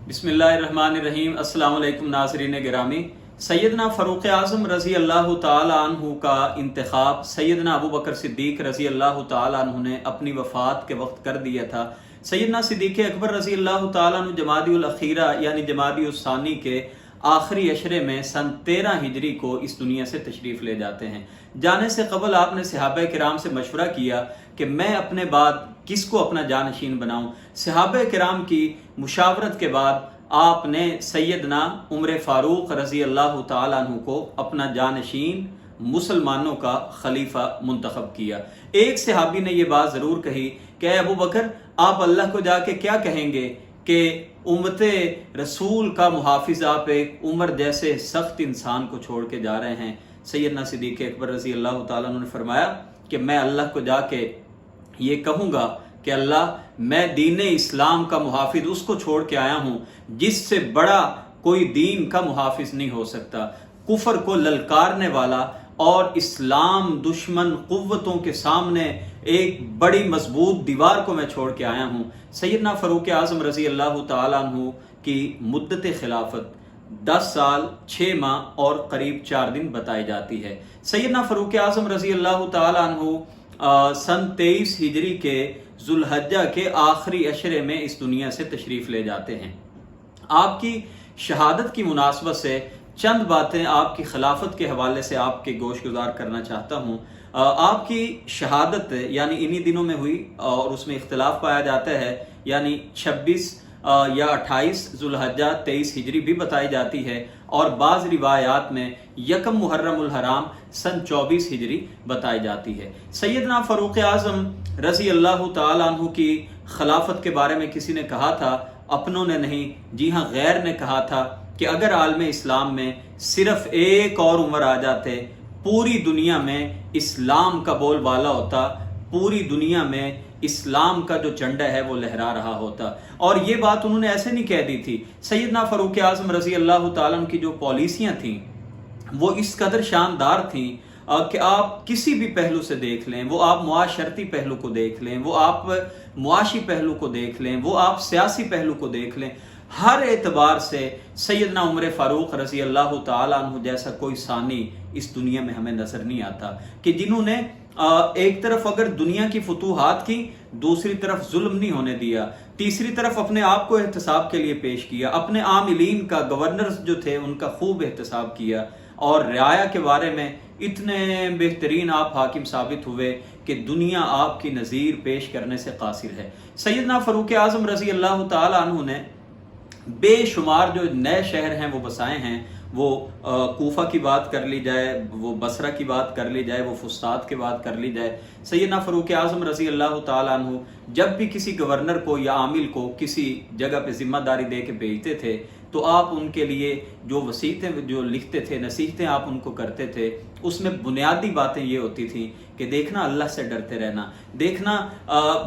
बिस्मिल्लाहिर्रहमानिर्रहीम। अस्सलाम वालेकुम नाज़रीन गिरामी। सैयदना फ़ारूक़ आज़म रज़ी अल्लाह ताला अन्हु का इंतखाब सैयदना अबू बकर सिद्दीक़ रज़ी अल्लाह ताला अन्हु ने अपनी वफ़ात के वक्त कर दिया था। सैयदना सिद्दीक़ अकबर रज़ी अल्लाह ताला अन्हु जमादी उल अखीरा यानी जमादी उस सानी के आखिरी अशरे में सन 13 हिजरी को इस दुनिया से तशरीफ़ ले जाते हैं। जाने से कबल आपने सहाबा किराम से मशवरा किया कि मैं अपने बाद किसको अपना जानशीन बनाऊं। सहाबा किराम की मुशावरत के बाद आपने सैयदना उमर फ़ारूक रज़ी अल्लाह ताला अन्हु को अपना जानशीन मुसलमानों का खलीफा मुंतखब किया। एक सहाबी ने यह बात ज़रूर कही कि अबू बकर, आप अल्लाह को जाके क्या कहेंगे कि उम्मते रसूल का मुहाफिज आप एक उमर जैसे सख्त इंसान को छोड़ के जा रहे हैं। सैयदना सिद्दीक़ अकबर रज़ी अल्लाह ताला अन्हु ने फरमाया कि मैं अल्लाह को जाके ये कहूँगा कि अल्लाह, मैं दीन इस्लाम का मुहाफिज उसको छोड़ के आया हूँ जिससे बड़ा कोई दीन का मुहाफिज नहीं हो सकता। कुफर को ललकारने वाला और इस्लाम दुश्मन कुव्वतों के सामने एक बड़ी मजबूत दीवार को मैं छोड़ के आया हूँ। सैयदना फ़ारूक आज़म रज़ी अल्लाह ताला अन्हु की मुद्दत खिलाफत 10 साल 6 माह और करीब 4 दिन बताई जाती है। सैयदना फ़ारूक आज़म रज़ी अल्लाह ताला अन्हु सन 23 हिजरी के जुल्हज्जा के आखिरी अशरे में इस दुनिया से तशरीफ़ ले जाते हैं। आपकी शहादत की मुनासबत से चंद बातें आपकी खिलाफत के हवाले से आपके गोश गुजार करना चाहता हूँ। आपकी शहादत यानी इन्हीं दिनों में हुई और उसमें इख्तिलाफ पाया जाता है, यानी 26 या 28 जुल्हज्जा 23 हिजरी भी बताई जाती है और बाज़ रिवायात में यकम मुहर्रमुल हराम सन 24 हिजरी बताई जाती है। सैयदना फ़ारूक आज़म रज़ी अल्लाह ताला अन्हु की खिलाफत के बारे में किसी ने कहा था, अपनों ने नहीं, जी हाँ गैर ने कहा था कि अगर आलम इस्लाम में सिर्फ एक और उमर आ जाते, पूरी दुनिया में इस्लाम का बोलबाला होता, पूरी दुनिया में इस्लाम का जो झंडा है वो लहरा रहा होता। और ये बात उन्होंने ऐसे नहीं कह दी थी। सैयदना फ़ारूक आज़म रज़ी अल्लाह ताला अन्हु की जो पॉलिसियाँ थीं वो इस कदर शानदार थीं कि आप किसी भी पहलू से देख लें, वो आप मुआशरती पहलू को देख लें, वो आप मुआशी पहलू को देख लें, वो आप सियासी पहलू को देख लें, हर एतबार से सैयदना उमर फ़ारूक रज़ी अल्लाह ताला अन्हु जैसा कोई सानी इस दुनिया में हमें नज़र नहीं आता कि जिन्होंने एक तरफ अगर दुनिया की फतूहात की, दूसरी तरफ जुल्म नहीं होने दिया, तीसरी तरफ अपने आप को एहतसाब के लिए पेश किया, अपने आमिलीन का, गवर्नर जो थे उनका खूब एहतसाब किया और रियाया के बारे में इतने बेहतरीन आप हाकिम साबित हुए कि दुनिया आपकी नज़ीर पेश करने से कासिर है। सैयदना फ़ारूक आज़म रज़ी अल्लाह ताला अन्हु ने बेशुमार जो नए शहर हैं वो बसाए हैं। वो कूफा की बात कर ली जाए, वो बसरा की बात कर ली जाए, वो फुस्ताद की बात कर ली जाए, सैयदना फ़ारूक आज़म रज़ी अल्लाह ताला अन्हु जब भी किसी गवर्नर को या आमिल को किसी जगह पे जिम्मेदारी दे के भेजते थे तो आप उनके लिए जो वसीयतें जो लिखते थे, नसीहतें आप उनको करते थे, उसमें बुनियादी बातें ये होती थी कि देखना अल्लाह से डरते रहना, देखना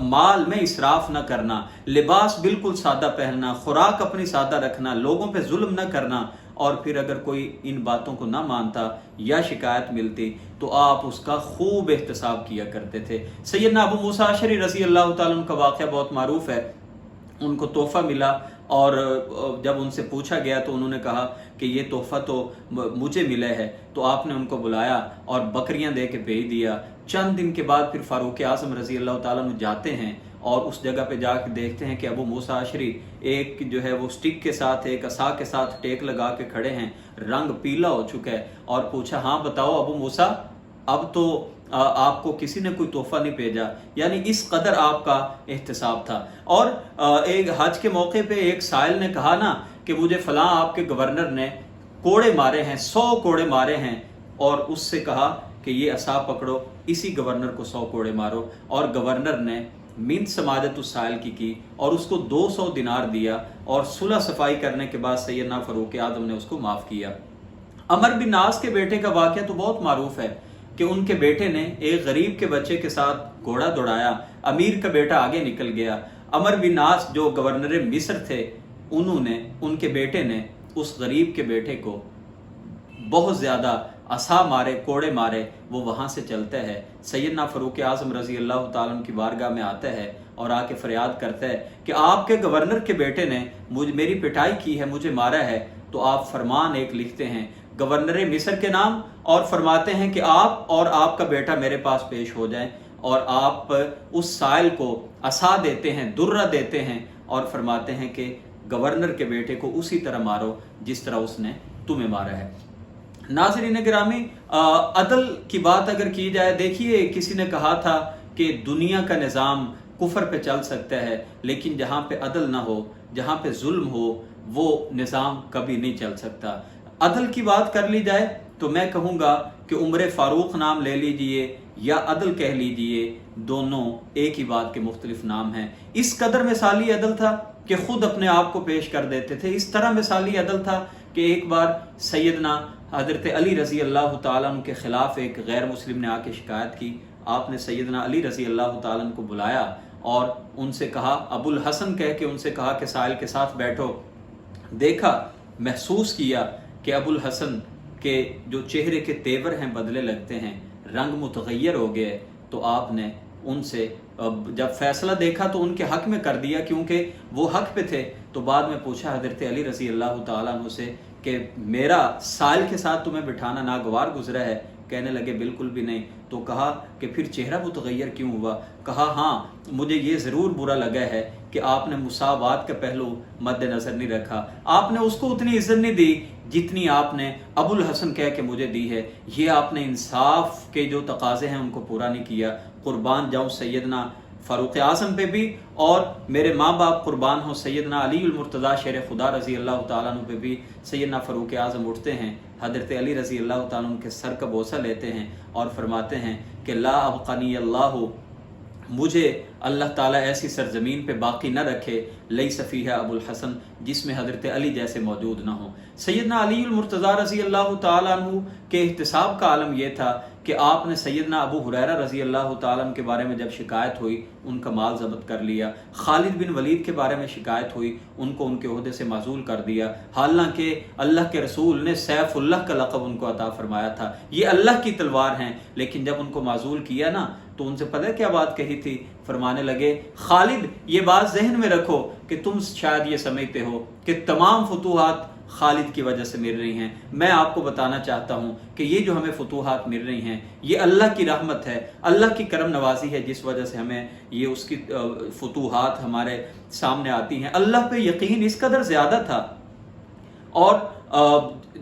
माल में इसराफ न करना, लिबास बिल्कुल सादा पहनना, खुराक अपनी सादा रखना, लोगों पे जुल्म न करना। और फिर अगर कोई इन बातों को ना मानता या शिकायत मिलती तो आप उसका खूब एहतसाब किया करते थे। सैयदना अबू मूसा अशरी रज़ी अल्लाह ताला अन्हु का वाक़या बहुत मारूफ है। उनको तोहफ़ा मिला और जब उनसे पूछा गया तो उन्होंने कहा कि ये तोहफ़ा तो मुझे मिला है, तो आपने उनको बुलाया और बकरियां दे के भेज दिया। चंद दिन के बाद फिर फ़ारूक आज़म रज़ी अल्लाह ताला अन्हु जाते हैं और उस जगह पे जाके देखते हैं कि अबू मूसा अशरी एक जो है वो स्टिक के साथ, एक असा के साथ टेक लगा के खड़े हैं, रंग पीला हो चुका है। और पूछा, हाँ बताओ अबू मूसा, अब तो आपको किसी ने कोई तोहफा नहीं भेजा, यानी इस कदर आपका एहतसाब था। और एक हज के मौके पे एक साइल ने कहा ना कि मुझे फलां आपके गवर्नर ने कोड़े मारे हैं, 100 कोड़े मारे हैं, और उससे कहा कि ये असा पकड़ो, इसी गवर्नर को 100 कोड़े मारो। और गवर्नर ने मिन्त समाजत उस साइल की और उसको 200 दिनार दिया और सुलह सफाई करने के बाद सैयदना फ़ारूक आज़म ने उसको माफ़ किया। अमर बिन नास के बेटे का वाक़या तो बहुत मारूफ है कि उनके बेटे ने एक गरीब के बच्चे के साथ घोड़ा दौड़ाया, अमीर का बेटा आगे निकल गया। अमर बिन नास जो गवर्नर मिस्र थे, उन्होंने, उनके बेटे ने उस गरीब के बेटे को बहुत ज़्यादा असा मारे, कोड़े मारे। वो वहाँ से चलता है, सैयदना फ़ारूक आज़म रज़ी अल्लाह ताला अन्हु की बारगाह में आता है اور آ کے فریاد کرتا ہے کہ آپ کے گورنر کے بیٹے نے میری پٹائی کی ہے، مجھے مارا ہے، تو آپ فرمان ایک لکھتے ہیں گورنر مصر کے نام اور فرماتے ہیں کہ آپ اور آپ کا بیٹا میرے پاس پیش ہو جائیں، اور آپ اس سائل کو عصا دیتے ہیں، درہ دیتے ہیں اور فرماتے ہیں کہ گورنر کے بیٹے کو اسی طرح مارو جس طرح اس نے تمہیں مارا ہے۔ ناظرین گرامی، عدل کی بات اگر کی جائے، دیکھیے کسی نے کہا تھا کہ دنیا کا نظام کفر پہ چل سکتا ہے، لیکن جہاں پہ عدل نہ ہو، جہاں پہ ظلم ہو، وہ نظام کبھی نہیں چل سکتا۔ عدل کی بات کر لی جائے تو میں کہوں گا کہ عمر فاروق نام لے لیجئے یا عدل کہہ لیجئے، دونوں ایک ہی بات کے مختلف نام ہیں۔ اس قدر مثالی عدل تھا کہ خود اپنے آپ کو پیش کر دیتے تھے، اس طرح مثالی عدل تھا کہ ایک بار سیدنا حضرت علی رضی اللہ تعالیٰ عنہ کے خلاف ایک غیر مسلم نے آ کے شکایت کی، آپ نے سیدنا علی رضی اللہ تعالیٰ عنہ کو بلایا اور ان سے کہا، ابو الحسن کہہ کے ان سے کہا کہ سائل کے ساتھ بیٹھو۔ دیکھا، محسوس کیا کہ ابو الحسن کے جو چہرے کے تیور ہیں بدلے لگتے ہیں، رنگ متغیر ہو گئے، تو آپ نے ان سے جب فیصلہ دیکھا تو ان کے حق میں کر دیا، کیونکہ وہ حق پہ تھے۔ تو بعد میں پوچھا حضرت علی رضی اللہ تعالیٰ عنہ سے کہ میرا سائل کے ساتھ تمہیں بٹھانا ناگوار گزرا ہے؟ کہنے لگے بالکل بھی نہیں۔ تو کہا کہ پھر چہرہ متغیر کیوں ہوا؟ کہا ہاں، مجھے یہ ضرور برا لگا ہے کہ آپ نے مساوات کا پہلو مد نظر نہیں رکھا، آپ نے اس کو اتنی عزت نہیں دی جتنی آپ نے ابو الحسن کہہ کے مجھے دی ہے، یہ آپ نے انصاف کے جو تقاضے ہیں ان کو پورا نہیں کیا۔ قربان جاؤں سیدنا فاروق اعظم پہ بھی، اور میرے ماں باپ قربان ہوں سیدنا علی المرتضیٰ شیر خدا رضی اللہ تعالیٰ عنہ پہ بھی، سیدنا فاروق اعظم اٹھتے ہیں، حضرت علی رضی اللہ تعالیٰ عنہ کے سر کا بوسہ لیتے ہیں اور فرماتے ہیں کہ لا ابقنی اللہ، مجھے اللہ تعالیٰ ایسی سرزمین پہ باقی نہ رکھے لیس فیہا ابو الحسن، جس میں حضرت علی جیسے موجود نہ ہوں۔ سیدنا علی المرتضیٰ رضی اللہ تعالیٰ عنہ کے احتساب کا عالم یہ تھا کہ آپ نے سیدنا ابو ہریرہ رضی اللہ تعالیٰ عنہ کے بارے میں جب شکایت ہوئی ان کا مال ضبط کر لیا، خالد بن ولید کے بارے میں شکایت ہوئی ان کو ان کے عہدے سے معزول کر دیا، حالانکہ اللہ کے رسول نے سیف اللہ کا لقب ان کو عطا فرمایا تھا، یہ اللہ کی تلوار ہیں، لیکن جب ان کو معزول کیا نا تو ان سے پتہ ہے کیا بات کہی تھی؟ فرمانے لگے خالد یہ بات ذہن میں رکھو کہ تم شاید یہ سمجھتے ہو کہ تمام فتوحات خالد کی وجہ سے مل رہی ہیں، میں آپ کو بتانا چاہتا ہوں کہ یہ جو ہمیں فتوحات مل رہی ہیں یہ اللہ کی رحمت ہے، اللہ کی کرم نوازی ہے، جس وجہ سے ہمیں یہ اس کی فتوحات ہمارے سامنے آتی ہیں۔ اللہ پہ یقین اس قدر زیادہ تھا، اور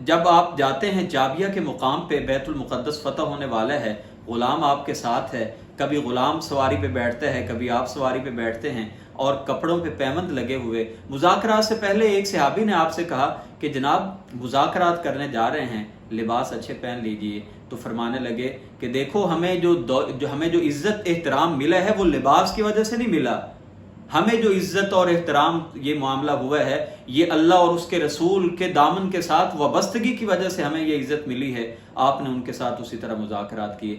جب آپ جاتے ہیں جابیہ کے مقام پہ، بیت المقدس فتح ہونے والا ہے، غلام آپ کے ساتھ ہے، کبھی غلام سواری پہ بیٹھتا ہے، کبھی آپ سواری پہ بیٹھتے ہیں، اور کپڑوں پہ پیوند لگے ہوئے، مذاکرات سے پہلے ایک صحابی نے آپ سے کہا کہ جناب مذاکرات کرنے جا رہے ہیں، لباس اچھے پہن لیجئے۔ تو فرمانے لگے کہ دیکھو ہمیں جو عزت احترام ملا ہے وہ لباس کی وجہ سے نہیں ملا، ہمیں جو عزت اور احترام یہ معاملہ ہوا ہے یہ اللہ اور اس کے رسول کے دامن کے ساتھ وابستگی کی وجہ سے ہمیں یہ عزت ملی ہے۔ آپ نے ان کے ساتھ اسی طرح مذاکرات کیے۔